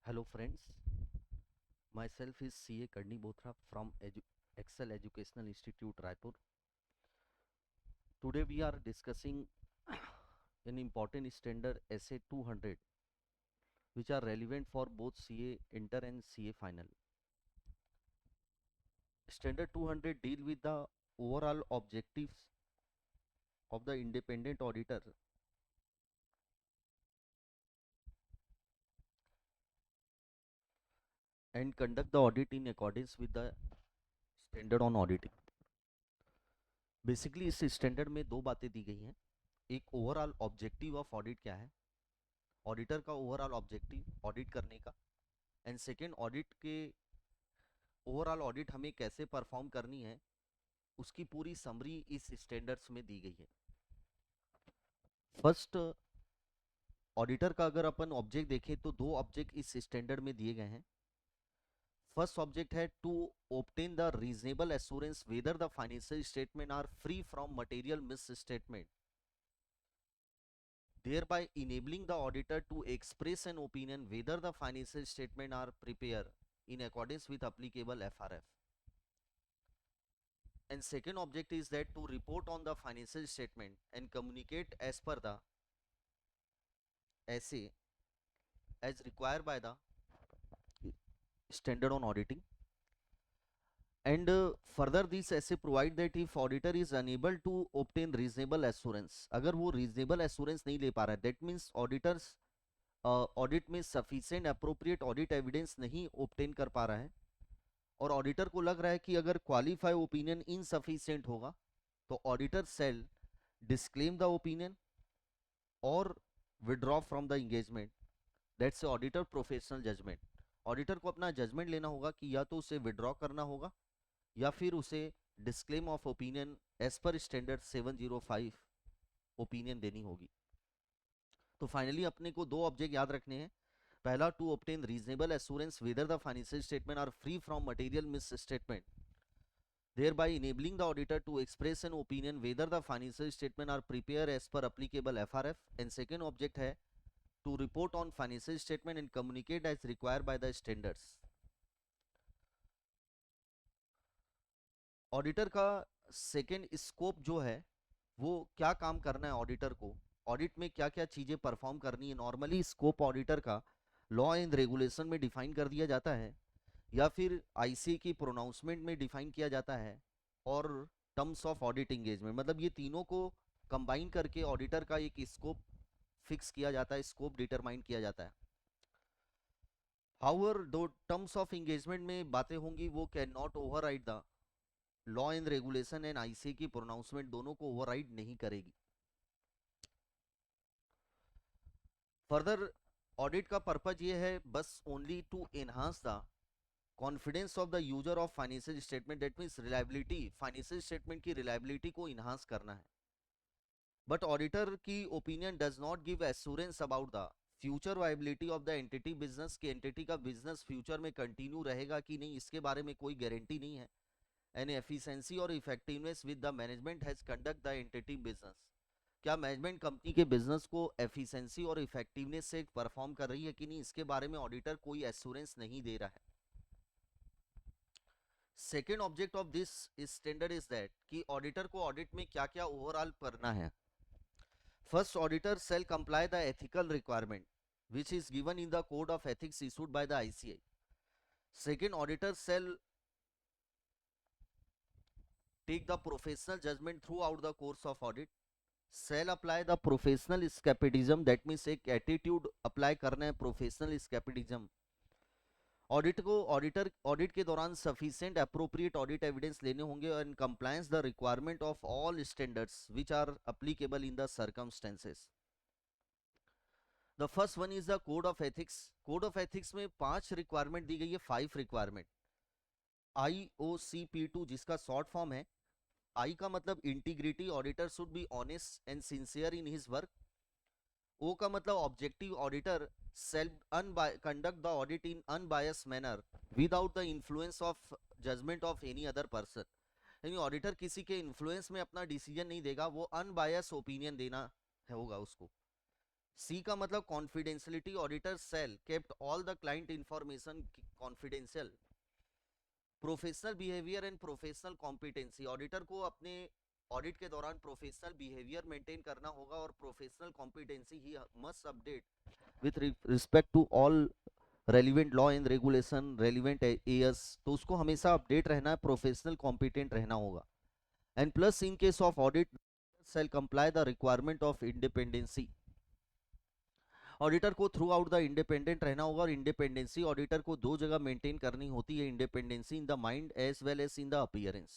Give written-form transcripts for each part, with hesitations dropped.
Hello friends, myself is CA Karni Bothra from Excel Educational Institute Raipur. Today we are discussing an important standard SA 200 which are relevant for both CA Inter and CA Final. Standard 200 deal with the overall objectives of the independent auditor and conduct the audit in accordance with the standard on auditing. Basically इस standard में दो बातें दी गई हैं. एक overall objective of audit क्या है, auditor का ओवरऑल ऑब्जेक्टिव ऑडिट करने का, एंड सेकेंड ऑडिट के ओवरऑल ऑडिट हमें कैसे परफॉर्म करनी है उसकी पूरी समरी इस स्टैंडर्ड्स में दी गई है. फर्स्ट ऑडिटर का अगर अपन ऑब्जेक्ट देखें तो दो ऑब्जेक्ट इस स्टैंडर्ड में दिए गए हैं. फर्स्ट ऑब्जेक्ट है to obtain the reasonable assurance whether the financial statement are free from material misstatement, thereby enabling the auditor to express an opinion whether the financial statement are prepared in accordance with applicable FRF. And second object is that to report on the financial statement and communicate as per the SA as required by the standard on auditing. And further this essay provide that if auditor is unable to obtain reasonable assurance, अगर वो reasonable assurance नहीं ले पा रहा है, that means auditors audit में sufficient appropriate audit evidence नहीं obtain कर पा रहा है और ऑडिटर को लग रहा है कि अगर क्वालिफाई ओपिनियन इनसफिशिएंट होगा तो auditor shall disclaim the opinion और withdraw from the engagement. That's auditor professional judgement. Auditor को अपना जजमेंट लेना होगा कि या तो उसे विड्रॉ करना होगा या फिर उसे डिस्क्लेम ऑफ ओपिनियन एज पर स्टैंडर्ड 705 ओपिनियन देनी होगी. तो फाइनली अपने को दो ऑब्जेक्ट याद रखने हैं. पहला, to obtain reasonable assurance whether the financial statement are free from material misstatement, thereby enabling the auditor to express an opinion whether the financial statement are prepared as per applicable FRF. And second object है to report on financial statement and communicate as required by the standards. Auditor का second scope जो है वो क्या काम करना है auditor को, ऑडिट में क्या क्या चीजें परफॉर्म करनी है. नॉर्मली स्कोप ऑडिटर का लॉ एंड रेगुलेशन में डिफाइन कर दिया जाता है या फिर आईसी की प्रोनाउंसमेंट में डिफाइन किया जाता है और टर्म्स ऑफ ऑडिट एंगेजमेंट, मतलब ये तीनों को कंबाइन करके ऑडिटर का एक स्कोप फिक्स किया जाता है, स्कोप डिटरमाइन किया जाता है. हाउएवर दो टर्म्स ऑफ एंगेजमेंट में बातें होंगी वो can not override the law and regulation and IC की प्रोनाउंसमेंट, दोनों को ओवरराइड नहीं करेगी. फर्दर ऑडिट का पर्पज ये है बस only to enhance the confidence of the user of financial statement, that means reliability, financial statement की रिलायबिलिटी को इनहांस करना है. बट ऑडिटर की opinion does not give assurance about the future viability of the entity business, की entity का business future में continue रहेगा कि नहीं इसके बारे में कोई गारंटी नहीं है. एंड एफिशिएंसी और effectiveness with the management has conduct the entity business, क्या मैनेजमेंट कंपनी के बिजनेस को एफिशिएंसी और इफेक्टिवनेस से परफॉर्म कर रही है कि नहीं इसके बारे में ऑडिटर कोई एश्योरेंस नहीं दे रहा है. Second object of this standard is that कि ऑडिटर को ऑडिट में क्या क्या ओवरऑल करना है. First, auditor shall comply the ethical requirement which is given in the code of ethics issued by the ICI. Second, auditor shall take the professional judgment throughout the course of audit. Shall apply the professional skepticism, that means एक attitude apply करना है professional skepticism. Audit को audit के दौरान sufficient appropriate audit evidence लेने होंगे और compliance the requirement of all standards which are applicable in the circumstances. The first one is the code of ethics. Code of ethics में 5 requirement दी गई है, 5 requirement. IOCP2 जिसका short form है, I का मतलब integrity, auditor should be honest and sincere in his work. O का मतलब objective, auditor self conduct the audit in unbias manner without the influence of judgement of any other person, यानी auditor किसी के influence में अपना decision नहीं देगा, वो अनबायस ओपिनियन देना होगा उसको. सी का मतलब confidentiality, auditor shall kept all the client information confidential. Professional behaviour and professional competency, auditor को अपने ऑडिट के दौरान प्रोफेशनल बिहेवियर मेंटेन करना होगा और professional competency he must update with respect to all relevant law and regulation relevant areas, तो उसको हमेशा अपडेट रहना है, प्रोफेशनल कॉम्पिटेंट रहना होगा। And plus in case of audit shall comply the requirement of independency, auditor को through out the independent रहना होगा। और इंडिपेंडेंसी ऑडिटर को दो जगह मेंटेन करनी होती है, independency in the mind as well as in the appearance.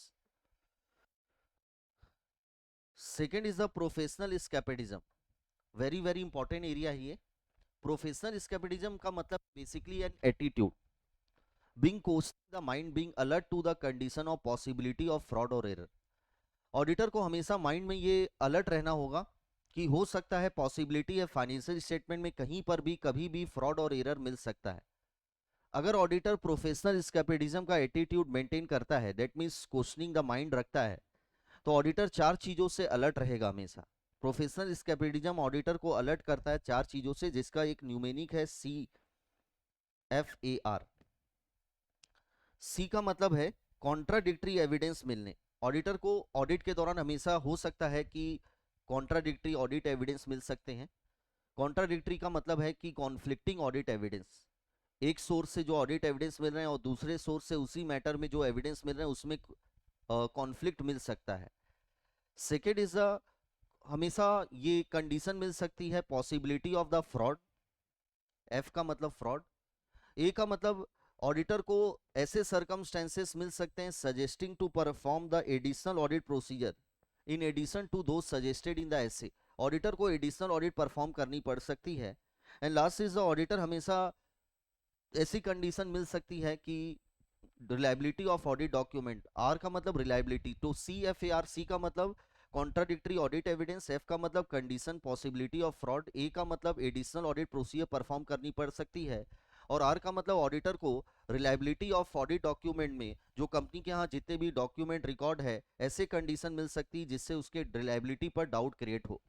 Second is the professional scepticism, very very important area है ये। प्रोफेशनल स्कैपेडिज्म का मतलब basically an attitude being questioning the mind, being alert to the condition of possibility of fraud और error. Auditor को हमेशा mind में ये alert रहना होगा कि हो सकता है, पॉसिबिलिटी है फाइनेंशियल स्टेटमेंट में कहीं पर भी कभी भी फ्रॉड और एरर मिल सकता है। अगर ऑडिटर प्रोफेशनल स्कैपेडिज्म का एटीट्यूड मेंटेन करता है, that means questioning the mind रखता है, तो ऑडिटर चार चीजों से अलर्ट रहेगा हमेशा। प्रोफेशनल स्कैपेडिज्म ऑडिटर को अलर्ट करता है चार चीजों से, जिसका एक न्यूमेनिक है CFAR। सी का मतलब है कॉन्ट्राडिक्टरी एविडेंस मिलने। ऑडिटर को ऑडिट के दौरान हमेशा हो सकता है कि कॉन्ट्राडिक्टरी ऑडिट एविडेंस मिल सकते हैं। कॉन्ट्राडिक्टरी का मतलब है कि कॉन्फ्लिक्टिंग ऑडिट एविडेंस, एक सोर्स से जो ऑडिट एविडेंस मिल रहे हैं और दूसरे सोर्स से उसी मैटर में जो एविडेंस मिल रहे हैं उसमें कॉन्फ्लिक्ट मिल सकता है। सेकेंड इज द, हमेशा ये कंडीशन मिल सकती है possibility of the fraud, F का मतलब फ्रॉड। ए का मतलब ऑडिटर को ऐसे सर्कमस्टेंसेस मिल सकते हैं suggesting to perform the additional audit procedure in addition to those suggested in the SA, auditor को एडिशनल ऑडिट परफॉर्म करनी पड़ सकती है। And last is the auditor, हमेशा ऐसी कंडीशन मिल सकती है कि reliability of audit document, R का मतलब रिलायबिलिटी, तो CFAR, सी का मतलब कॉन्ट्राडिक्टरी ऑडिट एविडेंस, एफ का मतलब कंडीशन पॉसिबिलिटी ऑफ फ्रॉड, ए का मतलब एडिशनल ऑडिट प्रोसीजर परफॉर्म करनी पड़ सकती है, और आर का मतलब ऑडिटर को रिलायबिलिटी ऑफ ऑडिट डॉक्यूमेंट में जो कंपनी के यहाँ जितने भी डॉक्यूमेंट रिकॉर्ड है ऐसे कंडीशन मिल सकती है जिससे उसके रिलायबिलिटी पर डाउट क्रिएट हो।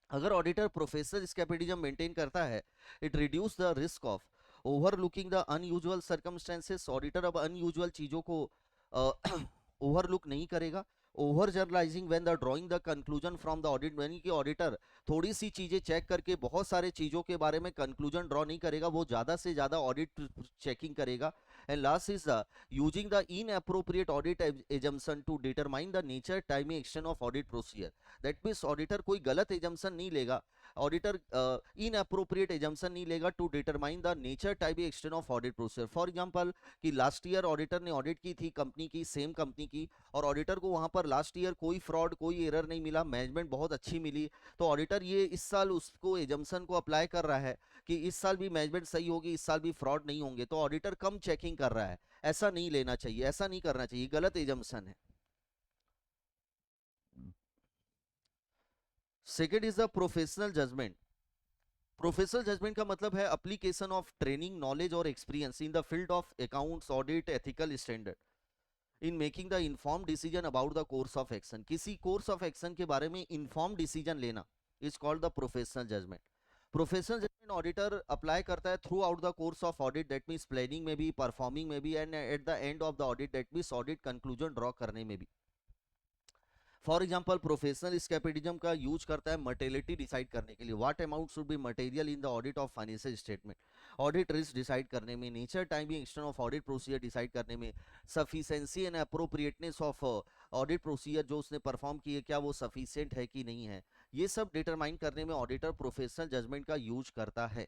अगर ऑडिटर प्रोफेशनल स्कैपेडिज्म मेंटेन करता है, it reduce the risk of overlooking the unusual circumstances, auditor अब अनयूजुअल चीजों को ओवरलुक नहीं करेगा। Over journalising when the drawing the conclusion from the audit, यानी कि ऑडिटर थोड़ी सी चीजें चेक करके बहुत सारे चीजों के बारे में कंक्लूजन ड्रॉ नहीं करेगा, वो ज्यादा से ज्यादा ऑडिट चेकिंग करेगा। And last is the using the inappropriate audit assumption to determine the nature timing extent of audit procedure, that means auditor कोई गलत एजम्पशन नहीं लेगा, ऑडिटर इनअप्रोप्रिएट एजम्पशन नहीं लेगा to determine the nature type extent of audit procedure. For example कि last year auditor ने audit की थी कंपनी की, सेम कंपनी की, और ऑडिटर को वहां पर लास्ट ईयर कोई फ्रॉड कोई एरर नहीं मिला, मैनेजमेंट बहुत अच्छी मिली, तो ऑडिटर ये इस साल उसको एजम्पशन को अप्लाई कर रहा है कि इस साल भी मैनेजमेंट सही होगी, इस साल भी फ्रॉड नहीं होंगे, तो ऑडिटर कम चेकिंग कर रहा है। ऐसा नहीं लेना चाहिए, ऐसा नहीं करना चाहिए, गलत एजम्पशन है। Second is the professional judgement. Professional judgement का मतलब है एप्लीकेशन ऑफ ट्रेनिंग नॉलेज और experience in the field of accounts audit ethical standard in making the inform decision about the course of action, किसी course of action के बारे में inform decision लेना is called the professional judgement. Professional judgement auditor apply करता है throughout the course of audit, that means planning में भी, performing में भी, and at the end of the audit, that means audit conclusion draw करने में भी। For example professional scepticism का यूज करता है मटेरियलिटी डिसाइड करने के लिए, what amount should be material in the audit of financial statement, audit risk decide करने में, nature timing extent of audit procedure decide करने में, sufficiency and appropriateness of audit procedure जो उसने परफॉर्म किए क्या वो सफिशिएंट है कि नहीं है, ये सब डिटरमाइन करने में ऑडिटर प्रोफेशनल जजमेंट का यूज करता है।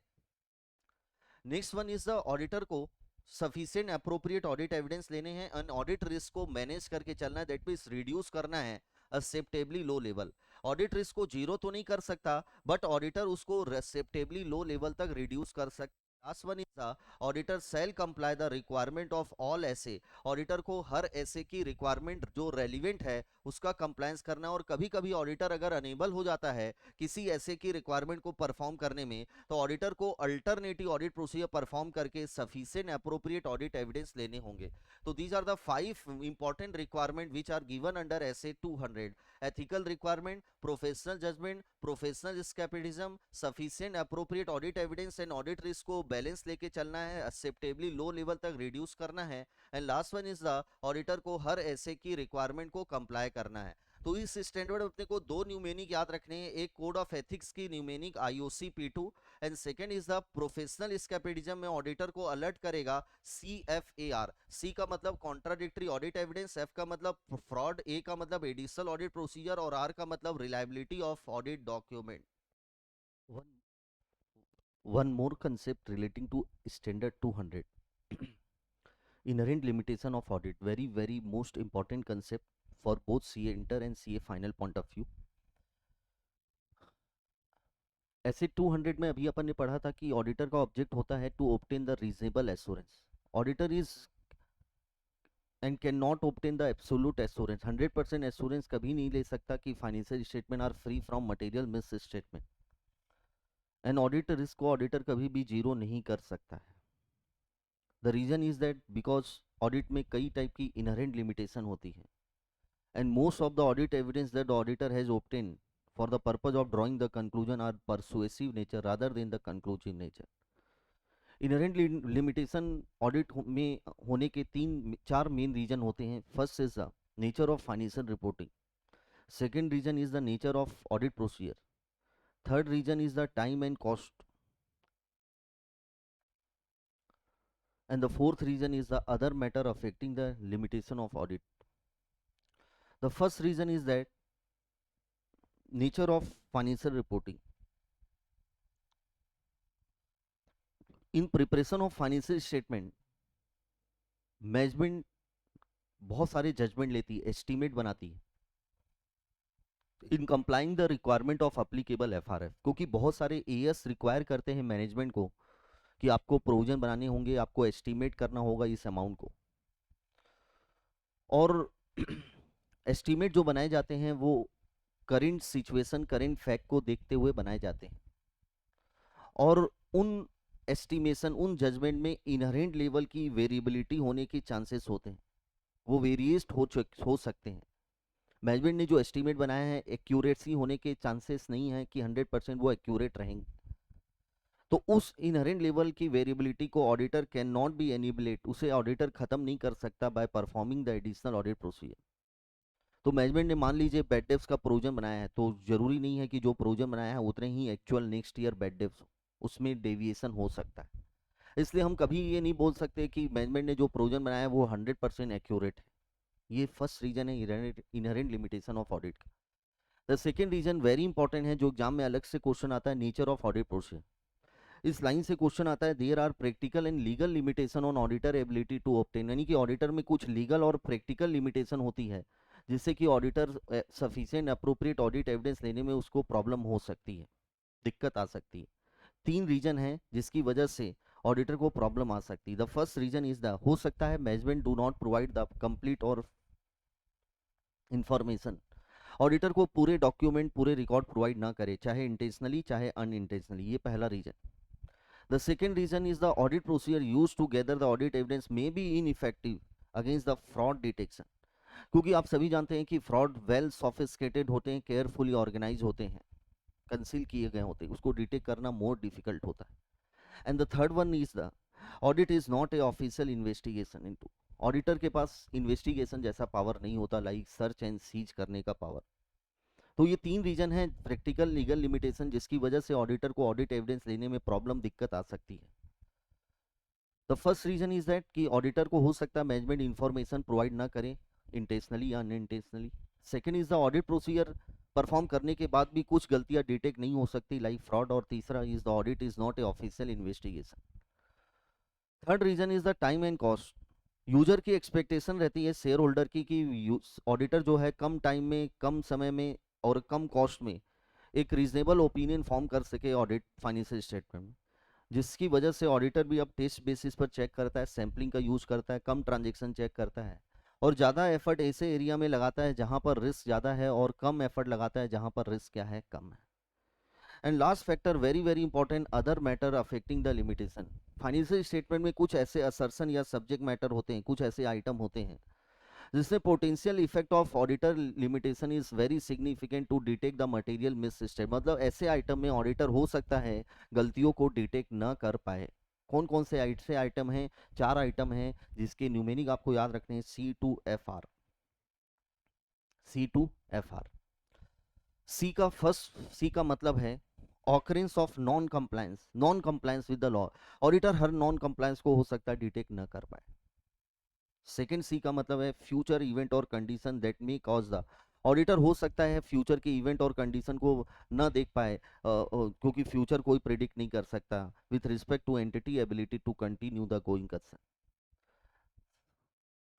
Next one is the auditor को सफिशिएंट अप्रोप्रिएट ऑडिट एविडेंस लेने हैं, एंड ऑडिट रिस्क को मैनेज करके चलना है, दैट मींस रिड्यूस करना है acceptably low level. Audit risk को जीरो तो नहीं कर सकता, बट ऑडिटर उसको एक्सेप्टेबली लो लेवल तक रिड्यूस कर सकता। Last one is the auditor shall comply the requirement of all SA, auditor को हर एसे की रिक्वायरमेंट जो रेलिवेंट है उसका कंप्लायंस करना है। और कभी कभी ऑडिटर अगर अनेबल हो जाता है किसी ऐसे की रिक्वायरमेंट को परफॉर्म करने में, तो ऑडिटर को अल्टरनेटिव ऑडिट प्रोसीजर परफॉर्म करके सफिशिएंट अप्रोप्रिएट ऑडिट एविडेंस लेने होंगे। तो these are the 5 important requirement which are given under SA 200। ethical requirement, professional judgment, professional escapism, sufficient appropriate audit evidence and audit risk को balance लेके चलना है, acceptably low level तक reduce करना है, and last one is the auditor को हर ऐसे की रिक्वायरमेंट को कंप्लाई करना है। तो इस स्टैंडर्ड अपने को दो न्यूमेनिक याद रखने हैं, एक कोड ऑफ एथिक्स की mnemonic IOC P2 and second is the professional scepticism में ऑडिटर को अलर्ट करेगा CFAR। सी का मतलब कॉन्ट्राडिक्टरी ऑडिट एविडेंस, एफ का मतलब फ्रॉड, ए का मतलब एडिशनल ऑडिट प्रोसीजर और आर का मतलब reliability of audit document. One more concept relating to standard 200, inherent limitation of audit, very most important concept for both CA inter and CA final point of view। ऐसे 200 में अभी अपन ने पढ़ा था कि ऑडिटर का ऑब्जेक्ट होता है to obtain the reasonable assurance. Auditor is and can not obtain the absolute assurance, 100% assurance कभी नहीं ले सकता कि financial statement are free from material misstatement. And audit risk को ऑडिटर कभी भी जीरो नहीं कर सकता है। The reason is that because audit में कई टाइप की इनहेरेंट लिमिटेशन होती है, and most of the audit evidence that auditor has obtain for the purpose of drawing the conclusion are persuasive nature rather than the conclusive nature। Inherent limitation audit में होने के चार main reason होते हैं। First is the nature of financial reporting, second reason is the nature of audit procedure, third reason is the time and cost, and the fourth reason is the other matter affecting the limitation of audit। The first reason is that nature of financial reporting। in preparation of financial statement management बहुत सारे judgement लेती है, estimate बनाती है इन complying the requirement of applicable FRF, क्योंकि बहुत सारे AS require करते हैं मैनेजमेंट को कि आपको प्रोविजन बनाने होंगे, आपको एस्टीमेट करना होगा इस अमाउंट को। और एस्टीमेट जो बनाए जाते हैं वो करंट सिचुएशन, करंट फैक्ट को देखते हुए बनाए जाते हैं, और उन एस्टिमेशन, उन जजमेंट में इनहेरेंट लेवल की वेरिएबिलिटी होने के चांसेस होते हैं, वो वेरिएट हो सकते हैं। मैनेजमेंट ने जो एस्टीमेट बनाया है एक्यूरेसी होने के चांसेस नहीं है कि 100% वो एक्यूरेट रहेंगे। तो उस इनहेरेंट लेवल की वेरिएबिलिटी को ऑडिटर कैन नॉट बी एनिबलेट, उसे ऑडिटर खत्म नहीं कर सकता by performing the additional audit procedure. तो मैनेजमेंट ने मान लीजिए बैड डेब्ट्स का प्रोविजन बनाया है, तो जरूरी नहीं है कि जो प्रोविजन बनाया है उतने ही actual next year bad debts, उसमें डेविएशन हो सकता है। इसलिए हम कभी ये नहीं बोल सकते कि मैनेजमेंट ने जो प्रोविजन बनाया है वो 100% एक्यूरेट है। ये फर्स्ट रीजन है इनहेरेंट लिमिटेशन ऑफ ऑडिट का। The second reason very important है, जो एग्जाम में अलग से क्वेश्चन आता है, नेचर ऑफ ऑडिट प्रोसीजर। इस लाइन से क्वेश्चन आता है, there are practical and legal limitation on auditor ability to obtain, यानी कि ऑडिटर में कुछ लीगल और प्रैक्टिकल लिमिटेशन होती है जिससे कि auditor sufficient appropriate audit evidence लेने में उसको प्रॉब्लम हो सकती है, दिक्कत आ सकती है। 3 रीजन है जिसकी वजह से ऑडिटर को प्रॉब्लम आ सकती है। The first reason is the, हो सकता है management do not provide the complete और इंफॉर्मेशन, ऑडिटर को पूरे डॉक्यूमेंट, पूरे रिकॉर्ड प्रोवाइड ना करे, चाहे इंटेंशनली चाहे अनइंटेंशनली, ये पहला reason. The second reason is the audit procedure use to gather the audit evidence may be ineffective against the fraud detection, क्योंकि आप सभी जानते हैं कि फ्रॉड वेल सोफिस्टिकेटेड होते हैं, केयरफुली ऑर्गेनाइज होते हैं, कंसील किए गए होते हैं, उसको डिटेक्ट करना मोर डिफिकल्ट होता है। And the third one is the audit is not a official investigation into, auditor के पास इन्वेस्टिगेशन जैसा पावर नहीं होता, लाइक सर्च एंड सीज करने का पावर। तो ये 3 रीजन है प्रैक्टिकल लीगल लिमिटेशन जिसकी वजह से ऑडिटर को ऑडिट एविडेंस लेने में प्रॉब्लम, दिक्कत आ सकती है। The first reason is that कि ऑडिटर को हो सकता है मैनेजमेंट इंफॉर्मेशन प्रोवाइड ना करे इंटेंशनली या unintentionally. Second is the audit procedure perform करने के बाद भी कुछ गलतियां डिटेक्ट नहीं हो सकती लाइक फ्रॉड, और तीसरा is the audit is not a official investigation. Third reason is the time and cost, user की एक्सपेक्टेशन रहती है शेयर होल्डर की कि ऑडिटर जो है कम टाइम में, कम समय में और कम कॉस्ट में एक रीजनेबल ओपिनियन फॉर्म कर सके ऑडिट फाइनेंशियल स्टेटमेंट में, जिसकी वजह से ऑडिटर भी अब टेस्ट बेसिस पर चेक करता है, सैम्पलिंग का यूज करता है, कम ट्रांजेक्शन चेक करता है, और ज़्यादा एफर्ट ऐसे एरिया में लगाता है जहाँ पर रिस्क ज़्यादा है, और कम एफर्ट लगाता है जहाँ पर रिस्क क्या है, कम है। And last factor very very important, other matter affecting the limitation. Financial statement में कुछ ऐसे असर्शन या सब्जेक्ट मैटर होते हैं, कुछ ऐसे आइटम होते हैं जिससे potential effect of auditor limitation is very significant to detect the material misstate. मतलब ऐसे आइटम में ऑडिटर हो सकता है गलतियों को डिटेक्ट न कर पाए। कौन कौन से ऐसे आइटम हैं? 4 आइटम हैं जिसके न्यूमेरिक आपको याद रखने हैं, C2FR। C2FR। सी का मतलब है occurrence of non compliance, non compliance with the law. Auditor her non compliance को हो सकता है डिटेक्ट न कर पाए। सेकेंड सी का मतलब है फ्यूचर इवेंट और condition that may cause the. Auditor हो सकता है फ्यूचर के इवेंट और कंडीशन को न देख पाए, क्योंकि फ्यूचर कोई प्रिडिक्ट नहीं कर सकता with respect to entity ability to continue the going concern.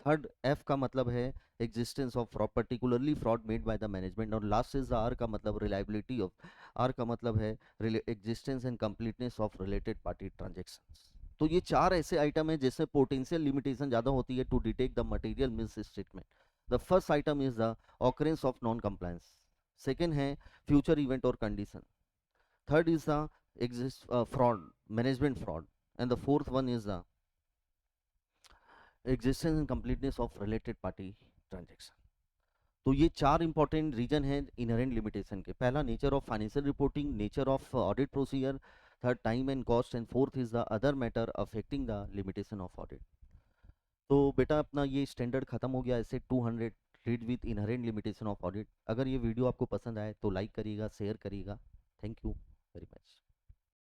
Third F का मतलब है existence of fraud, particularly fraud made by the management. और लास्ट इज आर का मतलब रिलायबिलिटी ऑफ। आर का मतलब है existence and completeness of related party transactions. तो ये 4 ऐसे आइटम है जिसमें पोटेंशियल लिमिटेशन ज्यादा होती है to detect the material misstatement. The first item is the occurrence of non compliance, second है फ्यूचर इवेंट और condition, third is the exist fraud, management fraud, and the fourth one is the existence and completeness of related party transaction. तो ये 4 important reason है inherent limitation के। पहला nature of financial reporting, nature of audit procedure, third time and cost, and fourth is the other matter affecting the limitation of audit. तो बेटा अपना ये standard खत्म हो गया ऐसे 200 read with inherent limitation of audit. अगर ये वीडियो आपको पसंद आए तो लाइक करिएगा, शेयर करिएगा। Thank you very much.